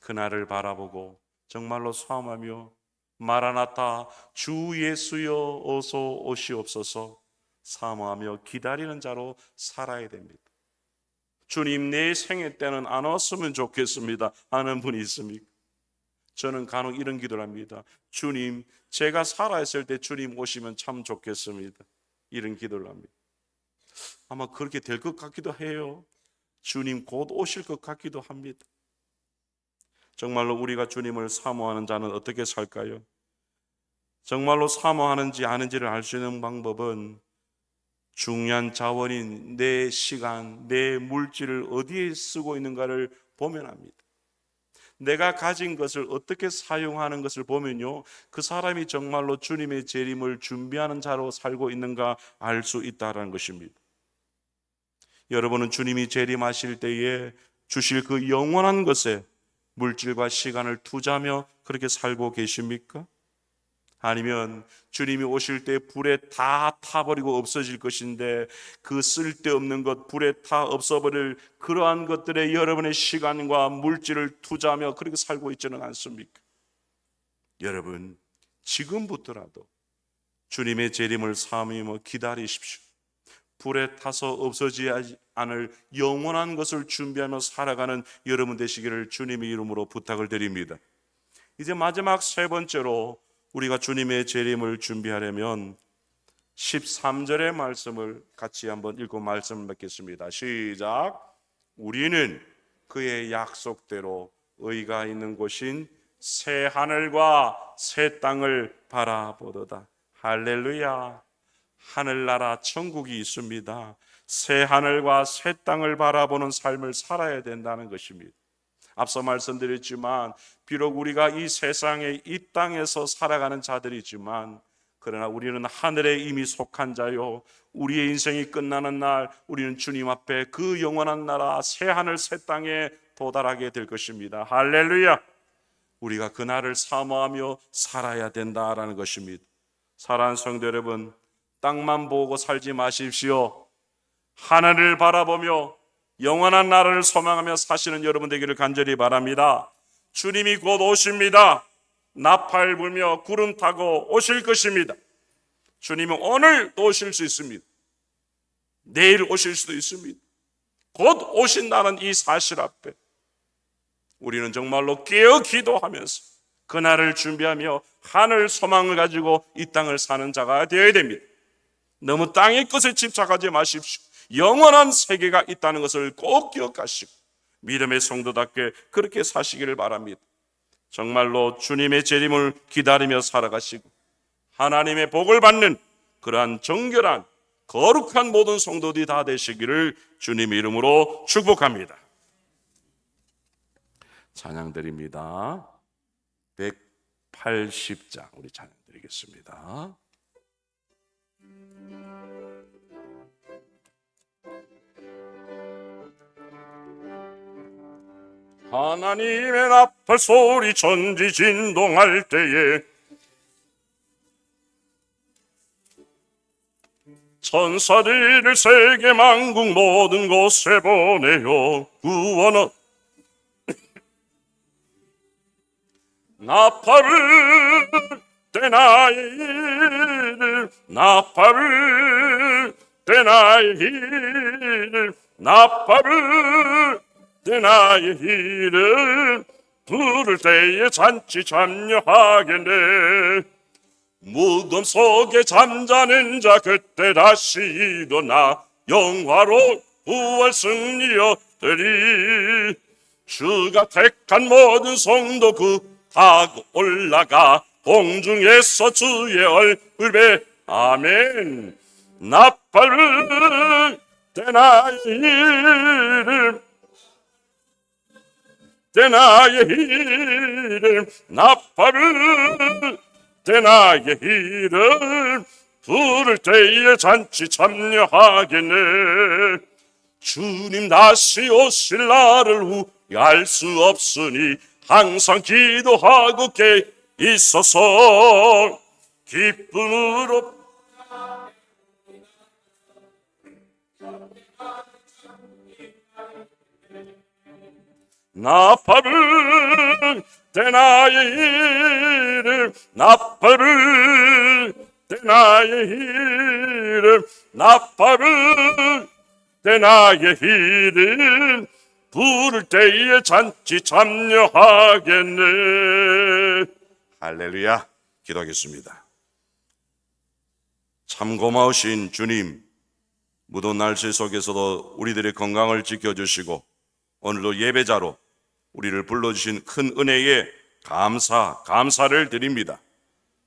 그날을 바라보고 정말로 사모하며 마라나타 주 예수여 어서 오시옵소서 사모하며 기다리는 자로 살아야 됩니다. 주님, 내 생애 때는 안 왔으면 좋겠습니다 하는 분이 있습니까? 저는 간혹 이런 기도를 합니다. 주님, 제가 살아있을 때 주님 오시면 참 좋겠습니다. 이런 기도를 합니다. 아마 그렇게 될 것 같기도 해요. 주님 곧 오실 것 같기도 합니다. 정말로 우리가 주님을 사모하는 자는 어떻게 살까요? 정말로 사모하는지 아는지를 알 수 있는 방법은 중요한 자원인 내 시간, 내 물질을 어디에 쓰고 있는가를 보면 합니다. 내가 가진 것을 어떻게 사용하는 것을 보면요, 그 사람이 정말로 주님의 재림을 준비하는 자로 살고 있는가 알 수 있다는 것입니다. 여러분은 주님이 재림하실 때에 주실 그 영원한 것에 물질과 시간을 투자하며 그렇게 살고 계십니까? 아니면 주님이 오실 때 불에 다 타버리고 없어질 것인데 그 쓸데없는 것, 불에 타 없어버릴 그러한 것들에 여러분의 시간과 물질을 투자하며 그렇게 살고 있지는 않습니까? 여러분, 지금부터라도 주님의 재림을 사모하며 기다리십시오. 불에 타서 없어지지 않을 영원한 것을 준비하며 살아가는 여러분 되시기를 주님의 이름으로 부탁을 드립니다. 이제 마지막 세 번째로 우리가 주님의 재림을 준비하려면 13절의 말씀을 같이 한번 읽고 말씀을 맺겠습니다. 시작. 우리는 그의 약속대로 의가 있는 곳인 새 하늘과 새 땅을 바라보도다. 할렐루야. 하늘나라 천국이 있습니다. 새 하늘과 새 땅을 바라보는 삶을 살아야 된다는 것입니다. 앞서 말씀드렸지만 비록 우리가 이 세상에 이 땅에서 살아가는 자들이지만 그러나 우리는 하늘에 이미 속한 자요, 우리의 인생이 끝나는 날 우리는 주님 앞에 그 영원한 나라 새 하늘 새 땅에 도달하게 될 것입니다. 할렐루야. 우리가 그날을 사모하며 살아야 된다라는 것입니다. 사랑하는 성도 여러분, 땅만 보고 살지 마십시오. 하늘을 바라보며 영원한 나라를 소망하며 사시는 여러분 되기를 간절히 바랍니다. 주님이 곧 오십니다. 나팔 불며 구름 타고 오실 것입니다. 주님은 오늘 또 오실 수 있습니다. 내일 오실 수도 있습니다. 곧 오신다는 이 사실 앞에 우리는 정말로 깨어 기도하면서 그날을 준비하며 하늘 소망을 가지고 이 땅을 사는 자가 되어야 됩니다. 너무 땅의 것에 집착하지 마십시오. 영원한 세계가 있다는 것을 꼭 기억하시고 믿음의 성도답게 그렇게 사시기를 바랍니다. 정말로 주님의 재림을 기다리며 살아가시고 하나님의 복을 받는 그러한 정결한 거룩한 모든 성도들이 다 되시기를 주님 이름으로 축복합니다. 찬양 드립니다. 180장 우리 찬양 드리겠습니다. 하나님의 나팔 소리 천지 진동할 때에 천사들을 세계 만국 모든 곳에 보내요. 구원은 나팔을 떼나의 일을 나팔을 떼나의 일을 나팔을 떼나의 일을 부를 때에 잔치 참여하겠네. 무덤 속에 잠자는 자 그때 다시 일어나 영화로 부활 승리하리리. 주가 택한 모든 성도 그 타고 올라가 공중에서 주의 얼굴 뵈. 아멘. 나팔을 떼나의 일을 떼나의 일을 나팔을 대나의 이름 부를 때에 잔치 참여하겠네. 주님 다시 오실 날을 후회할 수 없으니 항상 기도하고 깨 있어서 기쁨으로 나팔을 대나의 이름 나팔을 대나의 이름 나팔을 대나의 이름 부를 때에 잔치 참여하겠네. 할렐루야. 기도하겠습니다. 참 고마우신 주님, 무더운 날씨 속에서도 우리들의 건강을 지켜주시고 오늘도 예배자로 우리를 불러주신 큰 은혜에 감사를 드립니다.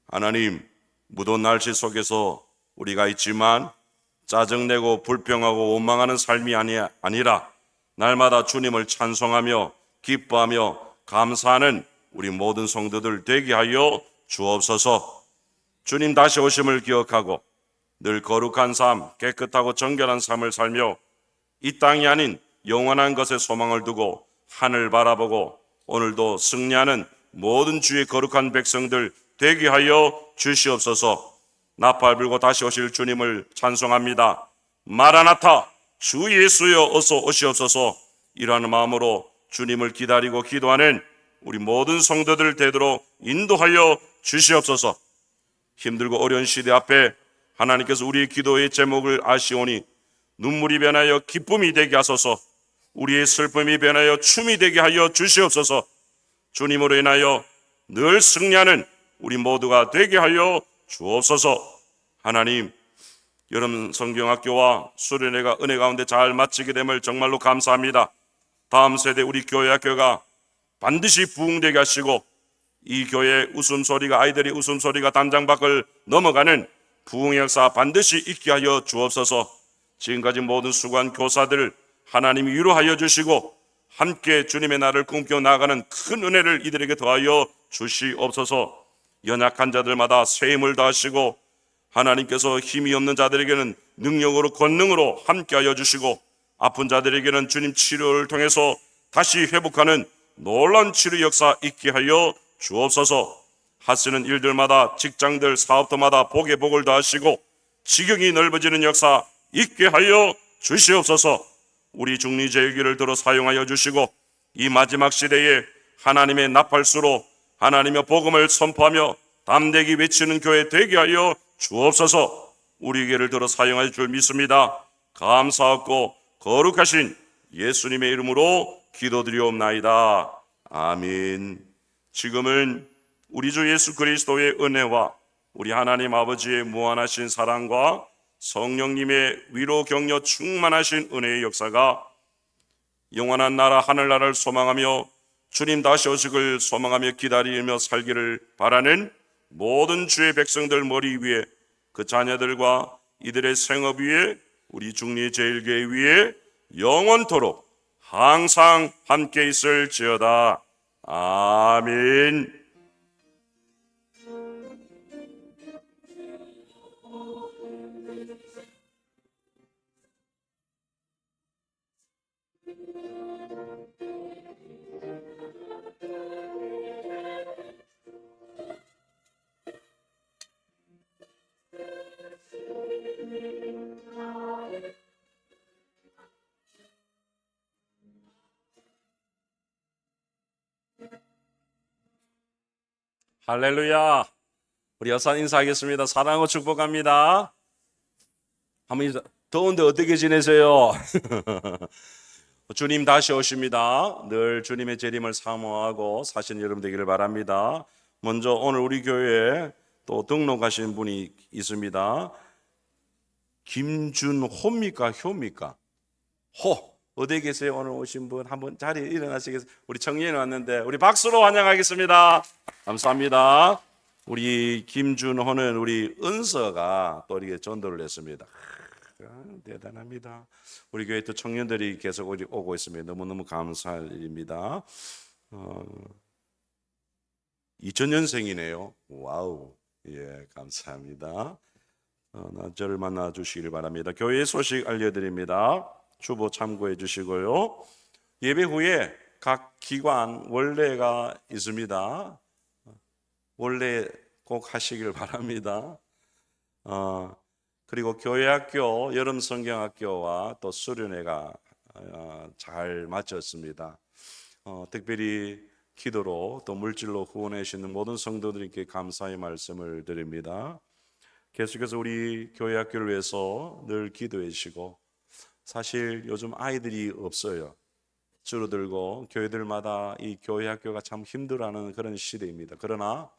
하나님, 무더운 날씨 속에서 우리가 있지만 짜증내고 불평하고 원망하는 삶이 아니라 날마다 주님을 찬송하며 기뻐하며 감사하는 우리 모든 성도들 되게 하여 주옵소서. 주님 다시 오심을 기억하고 늘 거룩한 삶, 깨끗하고 정결한 삶을 살며 이 땅이 아닌 영원한 것에 소망을 두고 하늘 바라보고 오늘도 승리하는 모든 주의 거룩한 백성들 되게 하여 주시옵소서. 나팔 불고 다시 오실 주님을 찬송합니다. 마라나타, 주 예수여 어서 오시옵소서. 이러한 마음으로 주님을 기다리고 기도하는 우리 모든 성도들 되도록 인도하여 주시옵소서. 힘들고 어려운 시대 앞에 하나님께서 우리의 기도의 제목을 아시오니 눈물이 변하여 기쁨이 되게 하소서. 우리의 슬픔이 변하여 춤이 되게 하여 주시옵소서. 주님으로 인하여 늘 승리하는 우리 모두가 되게 하여 주옵소서. 하나님, 여름 성경학교와 수련회가 은혜 가운데 잘 마치게 됨을 정말로 감사합니다. 다음 세대 우리 교회 학교가 반드시 부흥되게 하시고 이 교회 웃음소리가 아이들의 웃음소리가 담장 밖을 넘어가는 부흥의 역사 반드시 있게 하여 주옵소서. 지금까지 모든 수고한 교사들 하나님이 위로하여 주시고 함께 주님의 날을 꿈꿔 나아가는 큰 은혜를 이들에게 더하여 주시옵소서. 연약한 자들마다 새 힘을 더하시고 하나님께서 힘이 없는 자들에게는 능력으로 권능으로 함께하여 주시고 아픈 자들에게는 주님 치료를 통해서 다시 회복하는 놀라운 치료 역사 있게 하여 주옵소서. 하시는 일들마다 직장들 사업터마다 복에 복을 더하시고 지경이 넓어지는 역사 있게 하여 주시옵소서. 우리 중리제일교를 들어 사용하여 주시고 이 마지막 시대에 하나님의 나팔수로 하나님의 복음을 선포하며 담대히 외치는 교회 되게 하여 주옵소서. 우리에게를 들어 사용할 줄 믿습니다. 감사하고 거룩하신 예수님의 이름으로 기도드리옵나이다. 아멘. 지금은 우리 주 예수 그리스도의 은혜와 우리 하나님 아버지의 무한하신 사랑과 성령님의 위로 격려 충만하신 은혜의 역사가 영원한 나라 하늘나라를 소망하며 주님 다시 오시길 소망하며 기다리며 살기를 바라는 모든 주의 백성들 머리 위에 그 자녀들과 이들의 생업 위에 우리 중리제일교회 위에 영원토록 항상 함께 있을지어다. 아멘. 할렐루야. 우리 여사 인사하겠습니다. 사랑하고 축복합니다. 한번 인사. 더운데 어떻게 지내세요? 주님 다시 오십니다. 늘 주님의 재림을 사모하고 사시는 여러분 되기를 바랍니다. 먼저 오늘 우리 교회에 또 등록하신 분이 있습니다. 김준호입니까? 효입니까? 호. 어디 계세요? 오늘 오신 분 한번 자리에 일어나시겠어요? 우리 청년이 왔는데 우리 박수로 환영하겠습니다. 감사합니다. 우리 김준호는 우리 은서가 또 이렇게 전도를 했습니다. 대단합니다. 우리 교회 또 청년들이 계속 오고 있습니다. 너무너무 감사할 일입니다. 2000년생이네요. 와우. 예, 감사합니다. 저를 만나 주시길 바랍니다. 교회 소식 알려드립니다. 주보 참고해 주시고요. 예배 후에 각 기관 원례가 있습니다. 원래 꼭 하시길 바랍니다. 그리고 교회학교, 여름성경학교와 또 수련회가 잘 맞췄습니다. 특별히 기도로 또 물질로 후원해 주시는 모든 성도들께 감사의 말씀을 드립니다. 계속해서 우리 교회학교를 위해서 늘 기도해 주시고, 사실 요즘 아이들이 없어요. 줄어들고 교회들마다 이 교회학교가 참 힘들어하는 그런 시대입니다. 그러나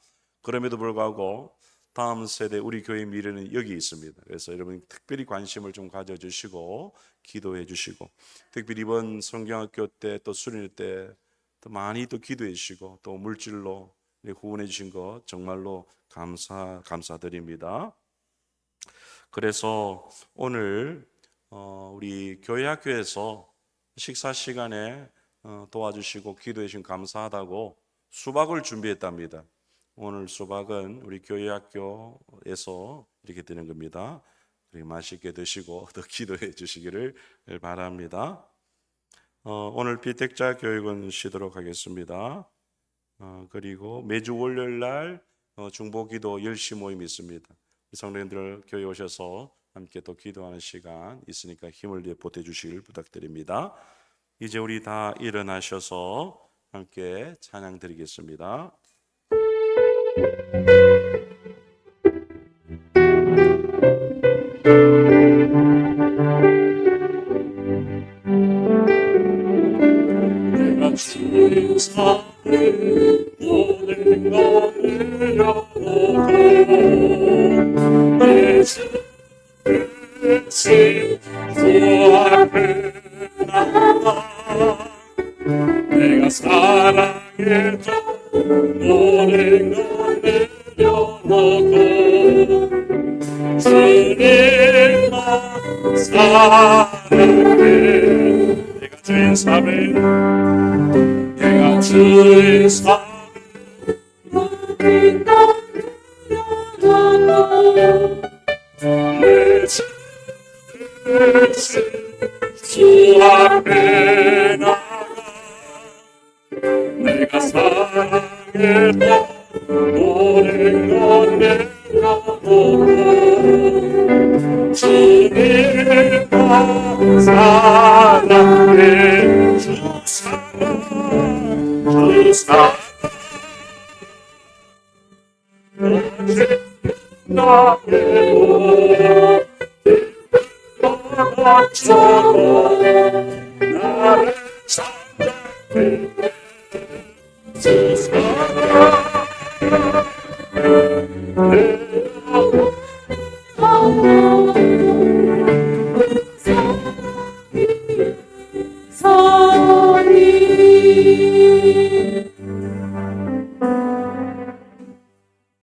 그럼에도 불구하고 다음 세대 우리 교회 미래는 여기 있습니다. 그래서 여러분 특별히 관심을 좀 가져주시고 기도해 주시고, 특별히 이번 성경학교 때 또 수련회 때 또 많이 또 기도해 주시고 또 물질로 후원해 주신 것 정말로 감사드립니다. 그래서 오늘 우리 교회학교에서 식사 시간에 도와주시고 기도해 주신 감사하다고 수박을 준비했답니다. 오늘 수박은 우리 교회학교에서 이렇게 드는 겁니다. 맛있게 드시고 더 기도해 주시기를 바랍니다. 오늘 비택자 교육은 쉬도록 하겠습니다. 그리고 매주 월요일 날 중보기도 10시 모임이 있습니다. 성도님들 교회 오셔서 함께 또 기도하는 시간 있으니까 힘을 내어 보태주시길 부탁드립니다. 이제 우리 다 일어나셔서 함께 찬양 드리겠습니다. 내가 주의 사랑을 모든 것을 열어놓고 내 주의 주 앞에 나가 내가 사랑했던 모든 것 내려놓고 주님만 사랑해. 내가 주인 삶에 내가 주의 삶에 모든 것 내려놓고 내 주 앞에 나가 내가 사랑했던 모든 것 내려놓고 주님만 사랑해. 주 사랑 주 사랑 나의 모든 것